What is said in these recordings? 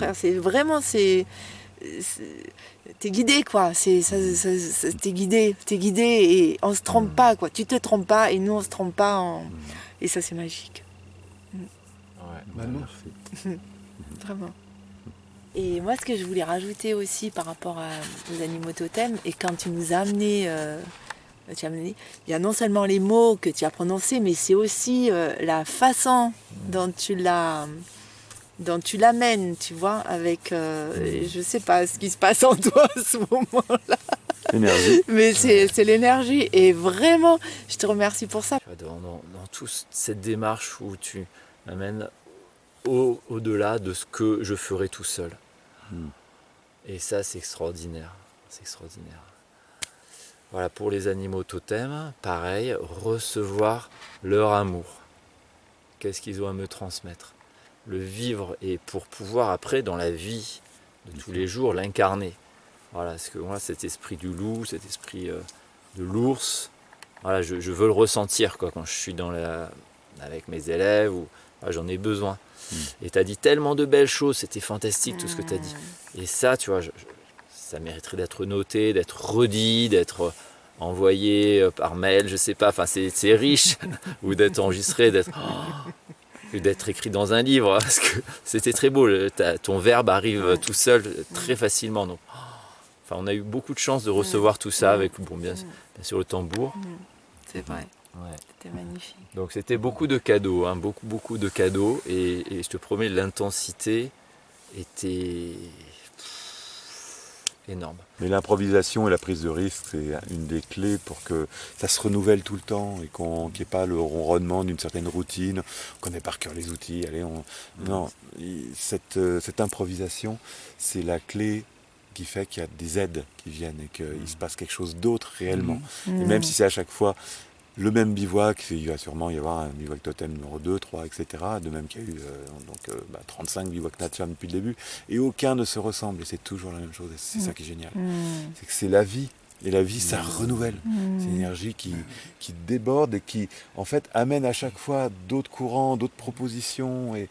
contraire. C'est vraiment, t'es guidé, quoi. T'es guidé, et on se trompe pas, quoi. Tu te trompes pas et nous on se trompe pas. Et ça, c'est magique. Ouais, merci. Vraiment. Et moi, ce que je voulais rajouter aussi par rapport aux animaux totems, et quand tu nous as amené, il y a non seulement les mots que tu as prononcés, mais c'est aussi la façon dont tu l'amènes, tu vois, avec, je sais pas ce qui se passe en toi à ce moment-là. L'énergie. Mais c'est l'énergie, et vraiment, je te remercie pour ça. Dans toute cette démarche où tu m'amènes au-delà de ce que je ferais tout seul. Et ça, c'est extraordinaire. C'est extraordinaire. Voilà, pour les animaux totems, pareil, recevoir leur amour. Qu'est-ce qu'ils ont à me transmettre? Le vivre, et pour pouvoir après, dans la vie de tous les jours, l'incarner. Voilà, parce que moi, cet esprit du loup, cet esprit de l'ours, voilà, je veux le ressentir, quoi, quand je suis avec mes élèves, voilà, j'en ai besoin. Et tu as dit tellement de belles choses, c'était fantastique tout ce que tu as dit. Et ça, tu vois, ça mériterait d'être noté, d'être redit, d'être envoyé par mail, je sais pas, enfin c'est riche, ou d'être enregistré, d'être écrit dans un livre, parce que c'était très beau, ton verbe arrive tout seul très facilement. Donc, enfin, on a eu beaucoup de chance de recevoir tout ça avec bien sûr le tambour. C'est vrai. Ouais. C'était magnifique. Donc c'était beaucoup de cadeaux, hein, beaucoup de cadeaux, et je te promets, l'intensité était énorme. Mais l'improvisation et la prise de risque, c'est une des clés pour que ça se renouvelle tout le temps et qu'il n'y ait pas le ronronnement d'une certaine routine. On connaît par cœur les outils. Non, cette improvisation, c'est la clé qui fait qu'il y a des aides qui viennent et qu'il se passe quelque chose d'autre réellement. Et même si c'est à chaque fois le même bivouac, il va sûrement y avoir un bivouac totem numéro 2, 3, etc. De même qu'il y a eu 35 bivouacs Natcham depuis le début. Et aucun ne se ressemble. Et c'est toujours la même chose. Et c'est ça qui est génial. C'est que c'est la vie. Et la vie, ça renouvelle. C'est une énergie qui déborde et qui, en fait, amène à chaque fois d'autres courants, d'autres propositions. Et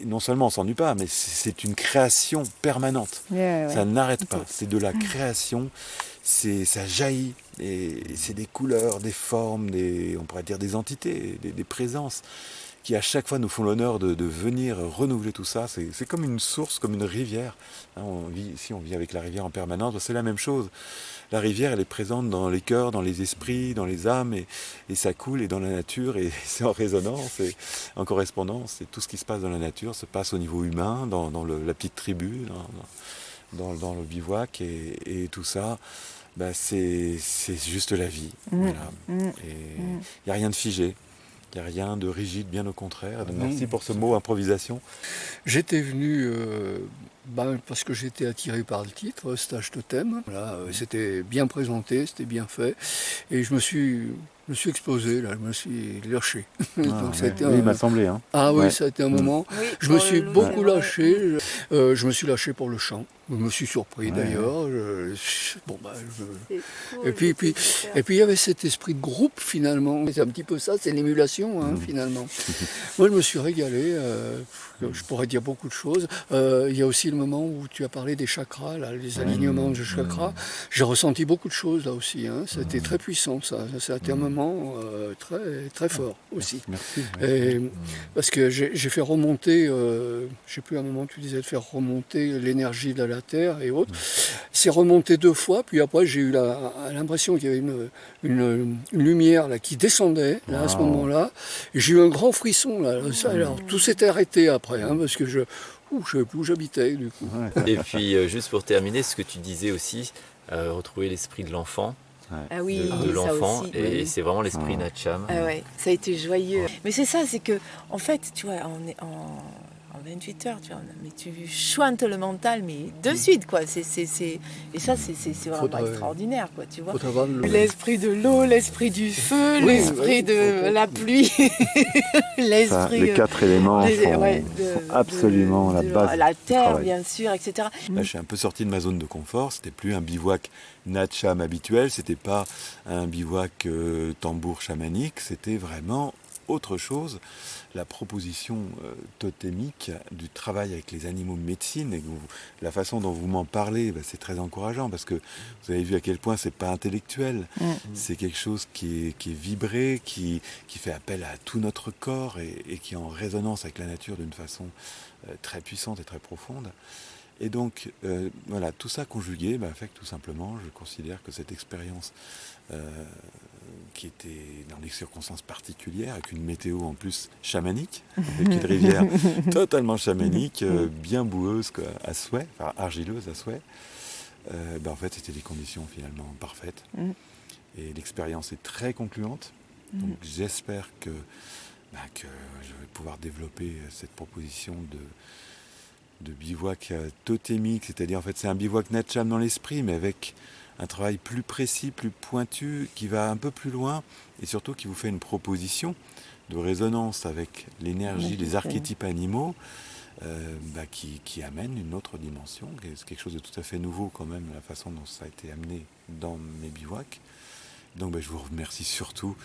non seulement on s'ennuie pas, mais c'est une création permanente. Ça n'arrête pas. C'est de la création. Ça jaillit. Et c'est des couleurs, des formes, on pourrait dire des entités, des présences qui à chaque fois nous font l'honneur de venir renouveler tout ça. C'est comme une source, comme une rivière. Hein, ici on vit avec la rivière en permanence, c'est la même chose. La rivière, elle est présente dans les cœurs, dans les esprits, dans les âmes, et ça coule, et dans la nature, et c'est en résonance, et en correspondance. Et tout ce qui se passe dans la nature se passe au niveau humain, dans la petite tribu, dans le bivouac, et tout ça. C'est juste la vie. Voilà. Et il n'y a rien de figé, il n'y a rien de rigide, bien au contraire. Donc, merci pour ce mot improvisation. J'étais venu parce que j'étais attiré par le titre, Stage Totem. Voilà, c'était bien présenté, c'était bien fait. Et je me suis explosé, là, je me suis lâché. Donc, ça a été il m'a semblé. Hein. Ah oui, ça a été un moment. Oui, je me suis beaucoup lâché. Oui. Je me suis lâché pour le chant. Je me suis surpris d'ailleurs. Et puis il y avait cet esprit de groupe finalement. C'est un petit peu ça, c'est l'émulation finalement. Moi je me suis régalé. Je pourrais dire beaucoup de choses. Il y a aussi le moment où tu as parlé des chakras, là, les alignements de chakras. J'ai ressenti beaucoup de choses là aussi. C'était très puissant ça. Ça a été un moment très, très fort aussi. Merci. Parce que j'ai fait remonter, je ne sais plus à un moment tu disais de faire remonter l'énergie de la Terre et autres. C'est remonté 2 fois, puis après j'ai eu l'impression qu'il y avait une lumière là, qui descendait là, à ce moment-là. Et j'ai eu un grand frisson là. Alors tout s'était arrêté après, parce que je ne savais plus où j'habitais du coup. Et puis juste pour terminer, ce que tu disais aussi, retrouver l'esprit de l'enfant. Ah oui, de l'enfant, ça aussi, et oui. c'est vraiment l'esprit Natcham. Ah ouais, ça a été joyeux. Mais c'est ça, c'est que, en fait, tu vois, on est en 28 heures, tu vois, mais tu chointes le mental, mais de suite, quoi. Et ça, c'est vraiment extraordinaire, quoi, tu vois. L'esprit de l'eau, l'esprit du feu, l'esprit de la pluie, l'esprit... les 4 éléments sont absolument la base. La terre, bien sûr, etc. Là, je suis un peu sorti de ma zone de confort. C'était plus un bivouac Natcham habituel, c'était pas un bivouac tambour chamanique, c'était vraiment autre chose, la proposition totémique du travail avec les animaux de médecine, et la façon dont vous m'en parlez, c'est très encourageant, parce que vous avez vu à quel point c'est pas intellectuel, c'est quelque chose qui est vibré, qui fait appel à tout notre corps, et qui est en résonance avec la nature d'une façon très puissante et très profonde. Et donc, voilà, tout ça conjugué fait que tout simplement, je considère que cette expérience qui était dans des circonstances particulières, avec une météo en plus chamanique, avec une rivière totalement chamanique, bien boueuse à souhait, enfin argileuse à souhait, en fait, c'était des conditions finalement parfaites. Et l'expérience est très concluante. Donc, j'espère que je vais pouvoir développer cette proposition de bivouac totémique, c'est-à-dire en fait c'est un bivouac Natcham dans l'esprit, mais avec un travail plus précis, plus pointu, qui va un peu plus loin, et surtout qui vous fait une proposition de résonance avec l'énergie, les archétypes animaux, qui amène une autre dimension. C'est quelque chose de tout à fait nouveau quand même, la façon dont ça a été amené dans mes bivouacs. Donc je vous remercie surtout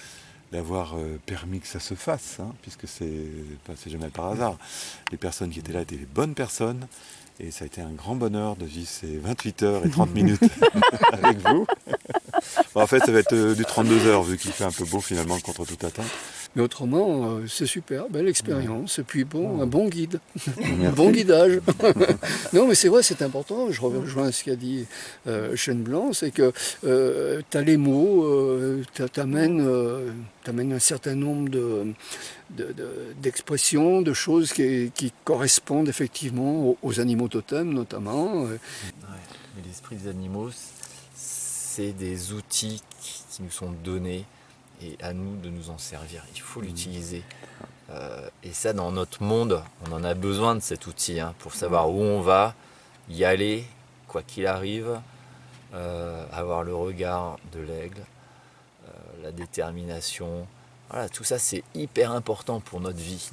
d'avoir permis que ça se fasse, puisque c'est jamais par hasard. Les personnes qui étaient là étaient les bonnes personnes, et ça a été un grand bonheur de vivre ces 28 heures et 30 minutes avec vous. En fait, ça va être du 32 heures, vu qu'il fait un peu beau finalement contre toute attente. Mais autrement, c'est super, belle expérience. Et puis un bon guide, un bon guidage. Non, mais c'est vrai, c'est important. Je rejoins ce qu'a dit Chêne Blanc, c'est que tu as les mots, t'amènes un certain nombre d'expressions, de choses qui correspondent effectivement aux animaux totems notamment. Ouais, mais l'esprit des animaux, c'est des outils qui nous sont donnés, et à nous de nous en servir. Il faut l'utiliser. Et ça, dans notre monde, on en a besoin de cet outil pour savoir où on va, y aller, quoi qu'il arrive, avoir le regard de l'aigle, la détermination. Voilà, tout ça, c'est hyper important pour notre vie.